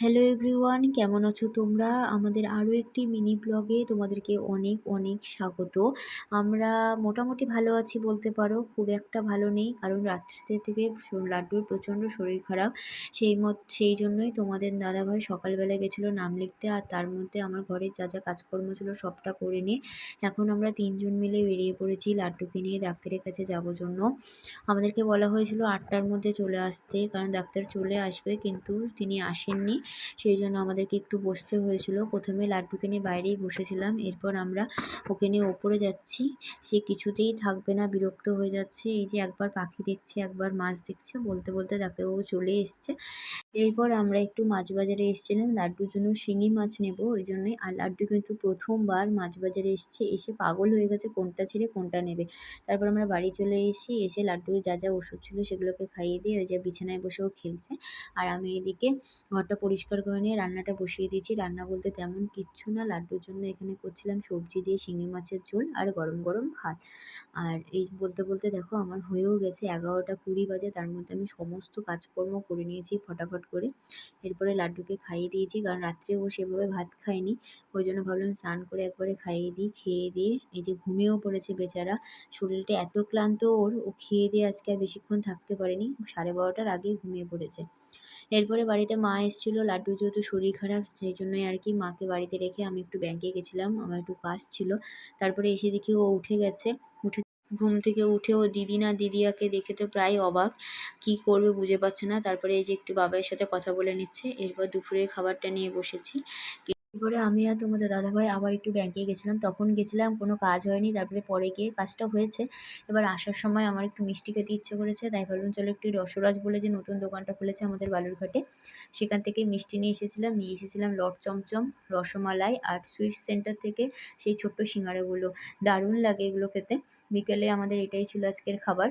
Hello everyone, কেমন আছো তোমরা? আমাদের আরও একটি মিনি ব্লগে তোমাদেরকে অনেক অনেক স্বাগত। আমরা মোটামুটি ভালো আছি বলতে পারো, খুব একটা ভালো নেই, কারণ রাত্রিতে থেকে লাড্ডুর প্রচণ্ড শরীর খারাপ। সেই জন্যই তোমাদের দাদাভাই সকালবেলা গেছিলো নাম লিখতে, আর তার মধ্যে আমার ঘরের যা যা কাজকর্ম ছিল সবটা করে নিয়ে এখন আমরা তিনজন মিলে বেরিয়ে পড়েছি লাড্ডুকে নিয়ে ডাক্তারের কাছে যাওয়ার জন্য। আমাদেরকে বলা হয়েছিল 8টার মধ্যে চলে আসতে, কারণ ডাক্তার চলে আসবে, কিন্তু তিনি আসেননি। সেই জন্য আমাদেরকে একটু বসতে হয়েছিল। প্রথমে লাড্ডুকে নিয়ে বাইরেই বসেছিলাম, এরপর আমরা ওকে নিয়ে ওপরে যাচ্ছি। সে কিছুতেই থাকবে না, বিরক্ত হয়ে যাচ্ছে। এই যে একবার পাখি দেখছে, একবার মাছ দেখছে, বলতে বলতে ডাক্তারবাবু চলে এসছে। এরপর আমরা একটু মাছ বাজারে এসেছিলাম লাড্ডুর জন্য, শিঙি মাছ নেব ওই জন্যই। আর লাড্ডু কিন্তু প্রথমবার মাছ বাজারে এসছে, এসে পাগল হয়ে গেছে কোনটা ছেড়ে কোনটা নেবে। তারপর আমরা বাড়ি চলে এসে লাড্ডুর যা যা ওষুধ ছিল সেগুলোকে খাইয়ে দিয়ে ওই যে বিছানায় বসেও খেলছে। আর আমি এদিকে ঘরটা পরিষ্কার করে নিয়ে রান্নাটা বসিয়ে দিয়েছি। রান্না বলতে তেমন কিচ্ছু না, লাড্ডুর জন্য এখানে করছিলাম সবজি দিয়ে শিঙি মাছের ঝোল আর গরম গরম ভাত। আর এই বলতে বলতে দেখো আমার হয়েও গেছে 11টা 20 বাজে, তার মধ্যে আমি সমস্ত কাজকর্ম করে নিয়েছি ফটাফট করে। এরপরে লাড্ডুকে খাইয়ে দিয়েছি, কারণ রাত্রে ও সেভাবে ভাত খায়নি, ওই জন্য ভাবলাম স্নান করে একবারে খাইয়ে দিই। খেয়ে দিয়ে এই যে ঘুমিয়েও পড়েছে বেচারা, শরীরটা এত ক্লান্ত ওর, ও খেয়ে দিয়ে আজকে আর বেশিক্ষণ থাকতে পারেনি, 12:30টার আগেই ঘুমিয়ে পড়েছে। এরপরে বাড়িতে মা এসেছিল, লাড্ডু যেহেতু শরীর খারাপ সেই জন্যই আর কি মাকে বাড়িতে রেখে আমি একটু ব্যাংকে গেছিলাম, আমার একটু কাজ ছিল। তারপরে এসে দেখি ও উঠে গেছে। ঘুম থেকে উঠে ও দিদি না দিদিয়াকে দেখে তো প্রায় অবাক, কি করবে বুঝে পাচ্ছে না। তারপরে এই যে একটু বাবার সাথে কথা বলে নিচ্ছে। এরপর দুপুরের খাবারটা নিয়ে বসেছি। এরপরে আমি আর তোমাদের দাদাভাই আবার একটু ব্যাংকে গেছিলাম, তখন গেছিলাম কোনো কাজ হয়নি, তারপরে পরে গিয়ে কাজটা হয়েছে। এবার আসার সময় আমার একটু মিষ্টি খেতে ইচ্ছে করেছে, তাই ভাবলাম চলো একটু রসরাজ বলে যে নতুন দোকানটা খুলেছে আমাদের বালুরঘাটে, সেখান থেকে মিষ্টি নিয়ে এসেছিলাম লট চমচম, রসমালাই, আর সুইট সেন্টার থেকে সেই ছোট্ট সিঙ্গারাগুলো। দারুণ লাগে এগুলো খেতে। বিকেলে আমাদের এটাই ছিল আজকের খাবার।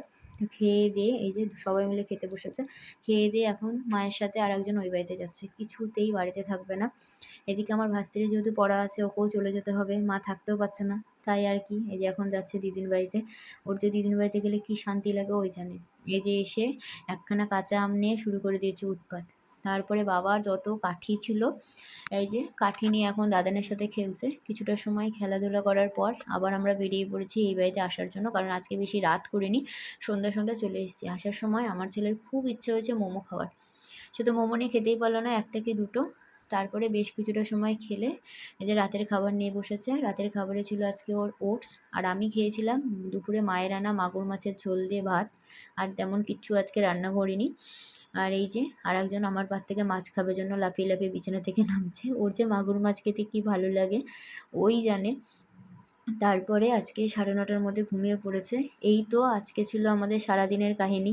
খেয়ে দিয়ে এই যে সবাই মিলে খেতে বসেছে। খেয়ে দিয়ে এখন মায়ের সাথে আর একজন ওই বাড়িতে যাচ্ছে, কিছুতেই বাড়িতে থাকবে না। এদিকে আমার ভাস্তিরই যেহেতু পড়া আছে, ওকেও চলে যেতে হবে, মা থাকতেও পারছে না, তাই আর কি এই যে এখন যাচ্ছে দিদির বাড়িতে। ওর যে দিদির বাড়িতে গেলে কি শান্তি লাগে ওই জানে। এই যে এসে একখানা কাঁচা আম নিয়ে শুরু করে দিয়েছে উৎপাত। তারপরে বাবার যত কাঠি ছিল, এই যে কাঠি নিয়ে এখন দাদানের সাথে খেলছে। কিছুটা সময় খেলাধুলা করার পর আবার আমরা বেরিয়ে পড়েছি এই বাড়িতে আসার জন্য, কারণ আজকে বেশি রাত করিনি, সন্ধ্যা সন্ধ্যা চলে এসেছি। আসার সময় আমার ছেলের খুব ইচ্ছে হয়েছে মোমো খাওয়ার, সে তো মোমো নিয়ে খেতেই পারলো না, একটা কি দুটো। তারপরে বেশ কিছুটা সময় খেলে এদের রাতের খাবার নিয়ে বসেছে। রাতের খাবারে ছিল আজকে ওর ওটস, আর আমি খেয়েছিলাম দুপুরে মায়ের আনা মাগুর মাছের ঝোল দিয়ে ভাত, আর তেমন কিচ্ছু আজকে রান্না করিনি। আর এই যে আর একজন আমার পার থেকে মাছ খাবার জন্য লাফিয়ে লাফিয়ে বিছানা থেকে নামছে, ওর যে মাগুর মাছ খেতে কী ভালো লাগে ওই জানে। তারপরে আজকে 9:30টার মধ্যে ঘুমিয়ে পড়েছে। এই তো আজকে ছিল আমাদের সারাদিনের কাহিনী।